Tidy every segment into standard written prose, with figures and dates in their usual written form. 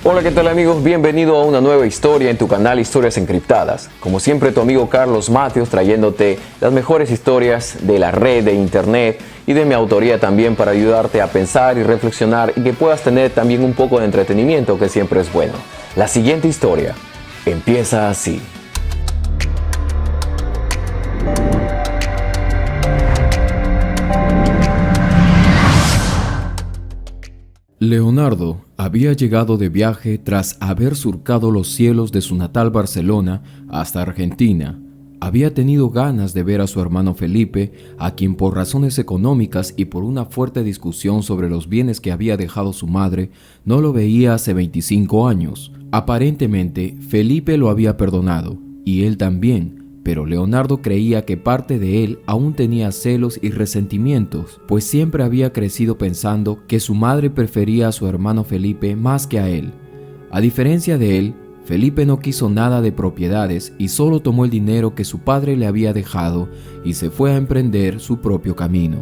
Hola, ¿qué tal amigos? Bienvenido a una nueva historia en tu canal Historias Encriptadas. Como siempre, tu amigo Carlos Mateos trayéndote las mejores historias de la red, de internet y de mi autoría también para ayudarte a pensar y reflexionar y que puedas tener también un poco de entretenimiento, que siempre es bueno. La siguiente historia empieza así. Leonardo había llegado de viaje tras haber surcado los cielos de su natal Barcelona hasta Argentina. Había tenido ganas de ver a su hermano Felipe, a quien por razones económicas y por una fuerte discusión sobre los bienes que había dejado su madre, no lo veía hace 25 años. Aparentemente, Felipe lo había perdonado, y él también, pero Leonardo creía que parte de él aún tenía celos y resentimientos, pues siempre había crecido pensando que su madre prefería a su hermano Felipe más que a él. A diferencia de él, Felipe no quiso nada de propiedades y solo tomó el dinero que su padre le había dejado y se fue a emprender su propio camino.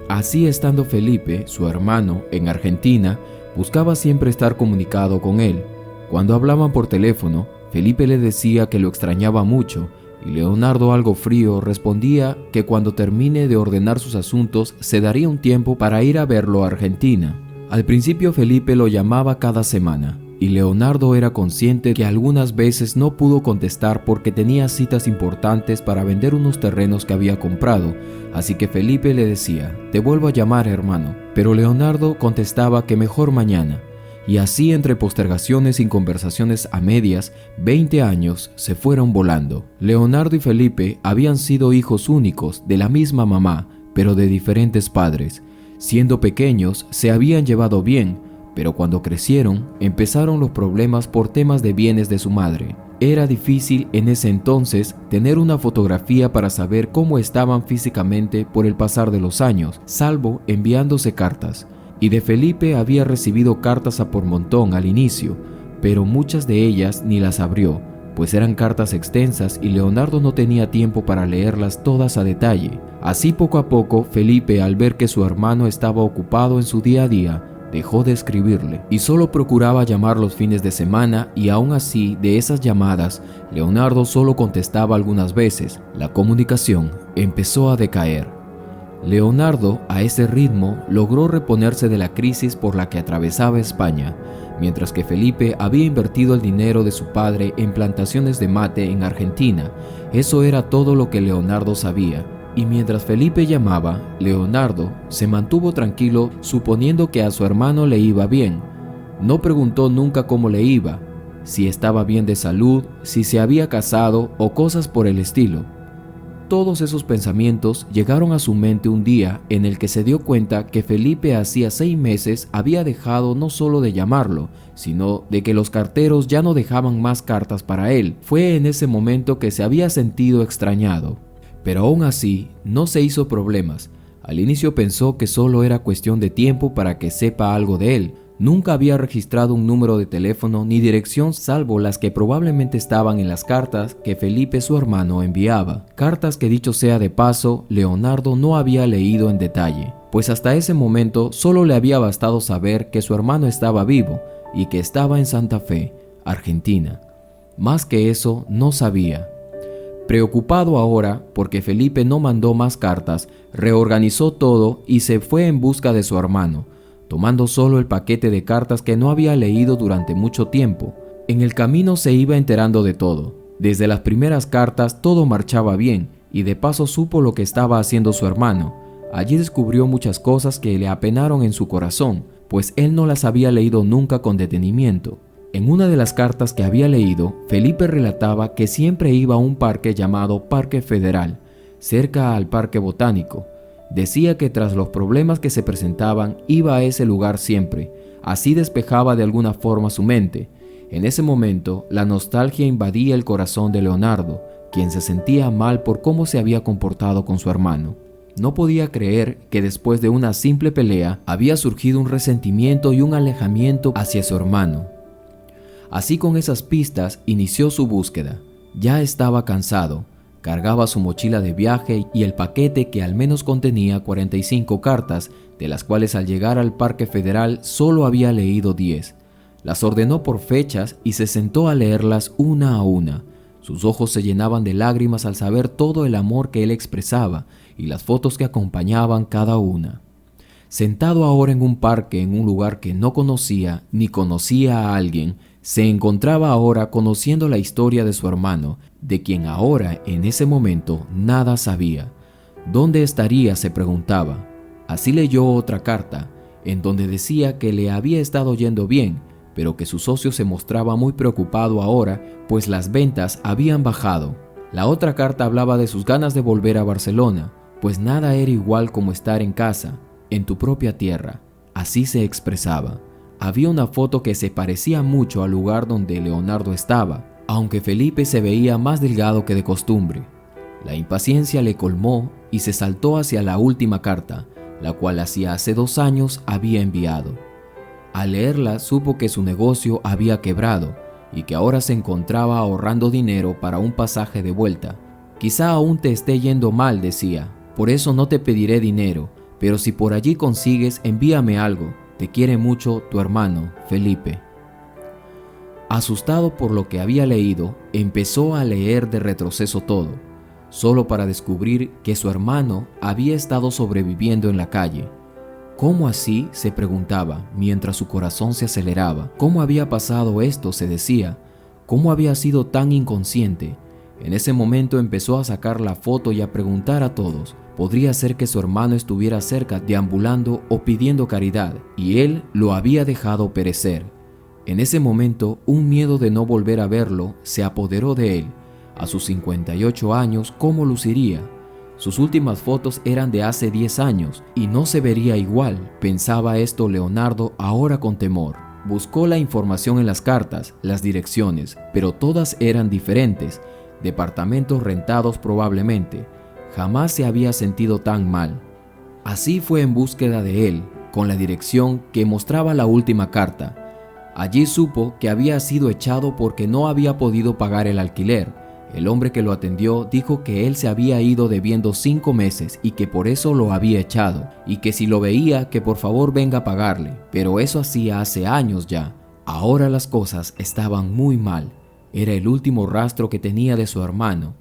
Así estando Felipe, su hermano, en Argentina, buscaba siempre estar comunicado con él. Cuando hablaban por teléfono, Felipe le decía que lo extrañaba mucho y Leonardo, algo frío, respondía que cuando termine de ordenar sus asuntos se daría un tiempo para ir a verlo a Argentina. Al principio Felipe lo llamaba cada semana y Leonardo era consciente que algunas veces no pudo contestar porque tenía citas importantes para vender unos terrenos que había comprado, así que Felipe le decía: «Te vuelvo a llamar, hermano», pero Leonardo contestaba que mejor mañana. Y así, entre postergaciones y conversaciones a medias, 20 años se fueron volando. Leonardo y Felipe habían sido hijos únicos de la misma mamá, pero de diferentes padres. Siendo pequeños se habían llevado bien, pero cuando crecieron empezaron los problemas por temas de bienes de su madre. Era difícil en ese entonces tener una fotografía para saber cómo estaban físicamente por el pasar de los años, salvo enviándose cartas. Y de Felipe había recibido cartas a por montón al inicio, pero muchas de ellas ni las abrió, pues eran cartas extensas y Leonardo no tenía tiempo para leerlas todas a detalle. Así poco a poco, Felipe, al ver que su hermano estaba ocupado en su día a día, dejó de escribirle y solo procuraba llamar los fines de semana, y aún así, de esas llamadas, Leonardo solo contestaba algunas veces. La comunicación empezó a decaer. Leonardo, a ese ritmo, logró reponerse de la crisis por la que atravesaba España, mientras que Felipe había invertido el dinero de su padre en plantaciones de mate en Argentina. Eso era todo lo que Leonardo sabía. Y mientras Felipe llamaba, Leonardo se mantuvo tranquilo, suponiendo que a su hermano le iba bien. No preguntó nunca cómo le iba, si estaba bien de salud, si se había casado o cosas por el estilo. Todos esos pensamientos llegaron a su mente un día en el que se dio cuenta que Felipe hacía 6 meses había dejado no solo de llamarlo, sino de que los carteros ya no dejaban más cartas para él. Fue en ese momento que se había sentido extrañado. Pero aún así, no se hizo problemas. Al inicio pensó que solo era cuestión de tiempo para que sepa algo de él. Nunca había registrado un número de teléfono ni dirección, salvo las que probablemente estaban en las cartas que Felipe, su hermano, enviaba. Cartas que, dicho sea de paso, Leonardo no había leído en detalle, pues hasta ese momento solo le había bastado saber que su hermano estaba vivo y que estaba en Santa Fe, Argentina. Más que eso, no sabía. Preocupado ahora porque Felipe no mandó más cartas, reorganizó todo y se fue en busca de su hermano, tomando solo el paquete de cartas que no había leído durante mucho tiempo. En el camino se iba enterando de todo. Desde las primeras cartas todo marchaba bien, y de paso supo lo que estaba haciendo su hermano. Allí descubrió muchas cosas que le apenaron en su corazón, pues él no las había leído nunca con detenimiento. En una de las cartas que había leído, Felipe relataba que siempre iba a un parque llamado Parque Federal, cerca al Parque Botánico. Decía que tras los problemas que se presentaban, iba a ese lugar siempre. Así despejaba de alguna forma su mente. En ese momento, la nostalgia invadía el corazón de Leonardo, quien se sentía mal por cómo se había comportado con su hermano. No podía creer que después de una simple pelea había surgido un resentimiento y un alejamiento hacia su hermano. Así, con esas pistas, inició su búsqueda. Ya estaba cansado. Cargaba su mochila de viaje y el paquete, que al menos contenía 45 cartas, de las cuales al llegar al Parque Federal solo había leído 10. Las ordenó por fechas y se sentó a leerlas una a una. Sus ojos se llenaban de lágrimas al saber todo el amor que él expresaba y las fotos que acompañaban cada una. Sentado ahora en un parque en un lugar que no conocía ni conocía a alguien, se encontraba ahora conociendo la historia de su hermano, de quien ahora, en ese momento, nada sabía. ¿Dónde estaría?, se preguntaba. Así leyó otra carta, en donde decía que le había estado yendo bien, pero que su socio se mostraba muy preocupado ahora, pues las ventas habían bajado. La otra carta hablaba de sus ganas de volver a Barcelona, pues nada era igual como estar en casa, en tu propia tierra. Así se expresaba. Había una foto que se parecía mucho al lugar donde Leonardo estaba, aunque Felipe se veía más delgado que de costumbre. La impaciencia le colmó y se saltó hacia la última carta, la cual hacía hace 2 años había enviado. Al leerla supo que su negocio había quebrado y que ahora se encontraba ahorrando dinero para un pasaje de vuelta. Quizá aún te esté yendo mal, decía, por eso no te pediré dinero, pero si por allí consigues, envíame algo. Te quiere mucho tu hermano, Felipe. Asustado por lo que había leído, empezó a leer de retroceso todo, solo para descubrir que su hermano había estado sobreviviendo en la calle. ¿Cómo así?, se preguntaba, mientras su corazón se aceleraba. ¿Cómo había pasado esto?, se decía. ¿Cómo había sido tan inconsciente? En ese momento empezó a sacar la foto y a preguntar a todos. Podría ser que su hermano estuviera cerca, deambulando o pidiendo caridad, y él lo había dejado perecer. En ese momento, un miedo de no volver a verlo se apoderó de él. A sus 58 años, ¿cómo luciría? Sus últimas fotos eran de hace 10 años y no se vería igual, pensaba esto Leonardo ahora con temor. Buscó la información en las cartas, las direcciones, pero todas eran diferentes, departamentos rentados probablemente. Jamás se había sentido tan mal. Así fue en búsqueda de él, con la dirección que mostraba la última carta. Allí supo que había sido echado porque no había podido pagar el alquiler. El hombre que lo atendió dijo que él se había ido debiendo 5 meses y que por eso lo había echado, y que si lo veía que por favor venga a pagarle, pero eso hacía hace años ya. Ahora las cosas estaban muy mal. Era el último rastro que tenía de su hermano.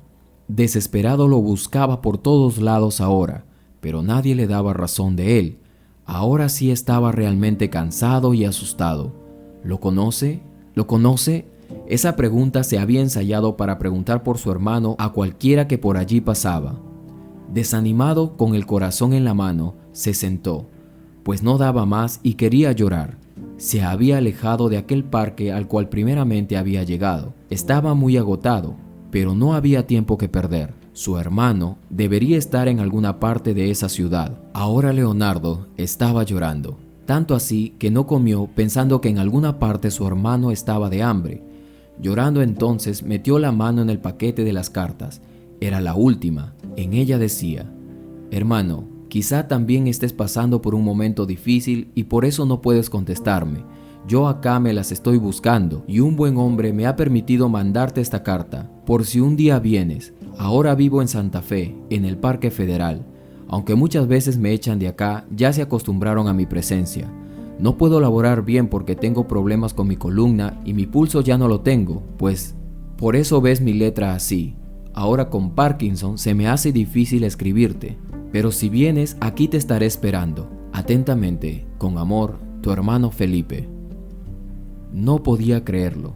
Desesperado lo buscaba por todos lados ahora, pero nadie le daba razón de él. Ahora sí estaba realmente cansado y asustado. ¿Lo conoce? ¿Lo conoce? Esa pregunta se había ensayado para preguntar por su hermano a cualquiera que por allí pasaba. Desanimado, con el corazón en la mano, se sentó, pues no daba más y quería llorar. Se había alejado de aquel parque al cual primeramente había llegado. Estaba muy agotado, pero no había tiempo que perder. Su hermano debería estar en alguna parte de esa ciudad. Ahora Leonardo estaba llorando, tanto así que no comió pensando que en alguna parte su hermano estaba de hambre. Llorando entonces metió la mano en el paquete de las cartas. Era la última. En ella decía: hermano, quizá también estés pasando por un momento difícil y por eso no puedes contestarme. Yo acá me las estoy buscando y un buen hombre me ha permitido mandarte esta carta, por si un día vienes. Ahora vivo en Santa Fe, en el Parque Federal. Aunque muchas veces me echan de acá, ya se acostumbraron a mi presencia. No puedo laborar bien porque tengo problemas con mi columna y mi pulso ya no lo tengo, pues por eso ves mi letra así. Ahora con Parkinson se me hace difícil escribirte, pero si vienes aquí te estaré esperando. Atentamente, con amor, tu hermano Felipe. No podía creerlo,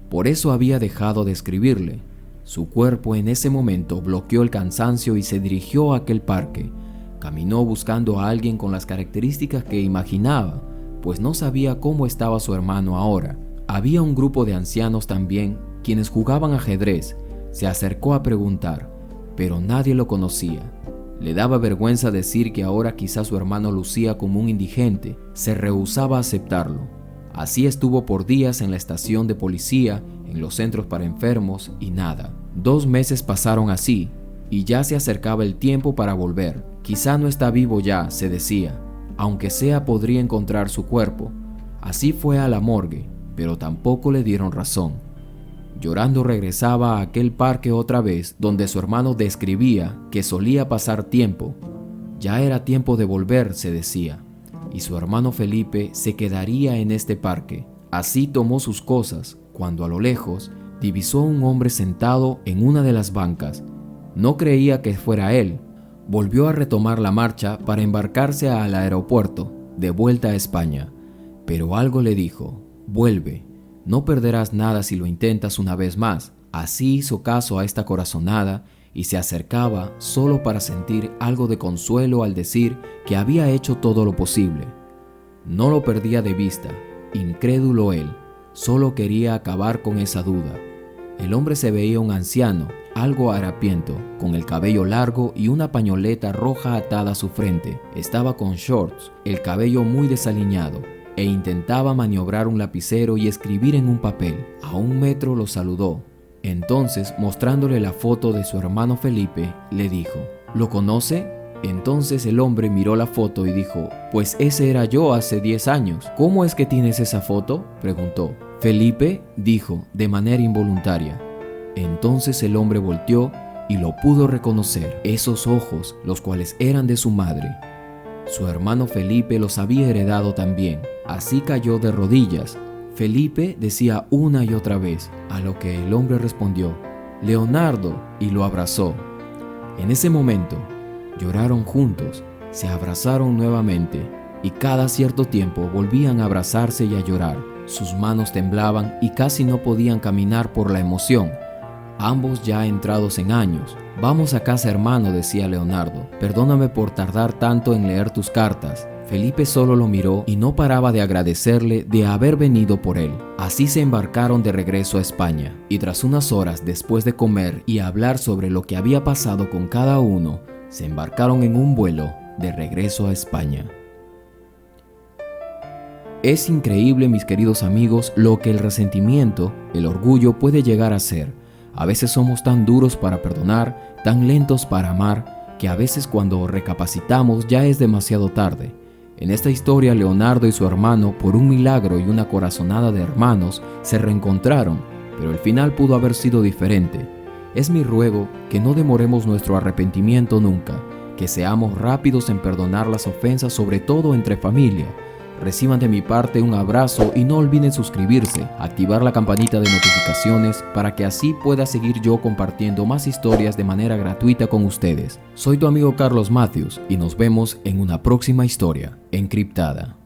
por eso había dejado de escribirle. Su cuerpo en ese momento bloqueó el cansancio y se dirigió a aquel parque. Caminó buscando a alguien con las características que imaginaba, pues no sabía cómo estaba su hermano ahora. Había un grupo de ancianos también, quienes jugaban ajedrez. Se acercó a preguntar, pero nadie lo conocía. Le daba vergüenza decir que ahora quizá su hermano lucía como un indigente. Se rehusaba a aceptarlo. Así estuvo por días en la estación de policía, en los centros para enfermos y nada. 2 meses pasaron así, y ya se acercaba el tiempo para volver. Quizá no está vivo ya, se decía. Aunque sea podría encontrar su cuerpo. Así fue a la morgue, pero tampoco le dieron razón. Llorando regresaba a aquel parque otra vez donde su hermano describía que solía pasar tiempo. Ya era tiempo de volver, se decía, y su hermano Felipe se quedaría en este parque. Así tomó sus cosas, cuando a lo lejos divisó a un hombre sentado en una de las bancas. No creía que fuera él. Volvió a retomar la marcha para embarcarse al aeropuerto, de vuelta a España. Pero algo le dijo: vuelve, no perderás nada si lo intentas una vez más. Así hizo caso a esta corazonada y se acercaba solo para sentir algo de consuelo al decir que había hecho todo lo posible. No lo perdía de vista, incrédulo él, solo quería acabar con esa duda. El hombre se veía un anciano, algo harapiento, con el cabello largo y una pañoleta roja atada a su frente. Estaba con shorts, el cabello muy desaliñado, e intentaba maniobrar un lapicero y escribir en un papel. A 1 metro lo saludó. Entonces, mostrándole la foto de su hermano Felipe, le dijo: ¿lo conoce? Entonces el hombre miró la foto y dijo: pues ese era yo hace 10 años. ¿Cómo es que tienes esa foto?, preguntó. Felipe dijo de manera involuntaria. Entonces el hombre volteó y lo pudo reconocer. Esos ojos, los cuales eran de su madre. Su hermano Felipe los había heredado también. Así cayó de rodillas. Felipe decía una y otra vez, a lo que el hombre respondió: Leonardo, y lo abrazó. En ese momento, lloraron juntos, se abrazaron nuevamente, y cada cierto tiempo volvían a abrazarse y a llorar. Sus manos temblaban y casi no podían caminar por la emoción, ambos ya entrados en años. Vamos a casa, hermano, decía Leonardo. Perdóname por tardar tanto en leer tus cartas. Felipe solo lo miró y no paraba de agradecerle de haber venido por él. Así se embarcaron de regreso a España, y tras unas horas después de comer y hablar sobre lo que había pasado con cada uno, se embarcaron en un vuelo de regreso a España. Es increíble, mis queridos amigos, lo que el resentimiento, el orgullo puede llegar a ser. A veces somos tan duros para perdonar, tan lentos para amar, que a veces cuando recapacitamos ya es demasiado tarde. En esta historia, Leonardo y su hermano, por un milagro y una corazonada de hermanos, se reencontraron, pero el final pudo haber sido diferente. Es mi ruego que no demoremos nuestro arrepentimiento nunca, que seamos rápidos en perdonar las ofensas, sobre todo entre familia. Reciban de mi parte un abrazo y no olviden suscribirse, activar la campanita de notificaciones para que así pueda seguir yo compartiendo más historias de manera gratuita con ustedes. Soy tu amigo Carlos Matthews y nos vemos en una próxima historia encriptada.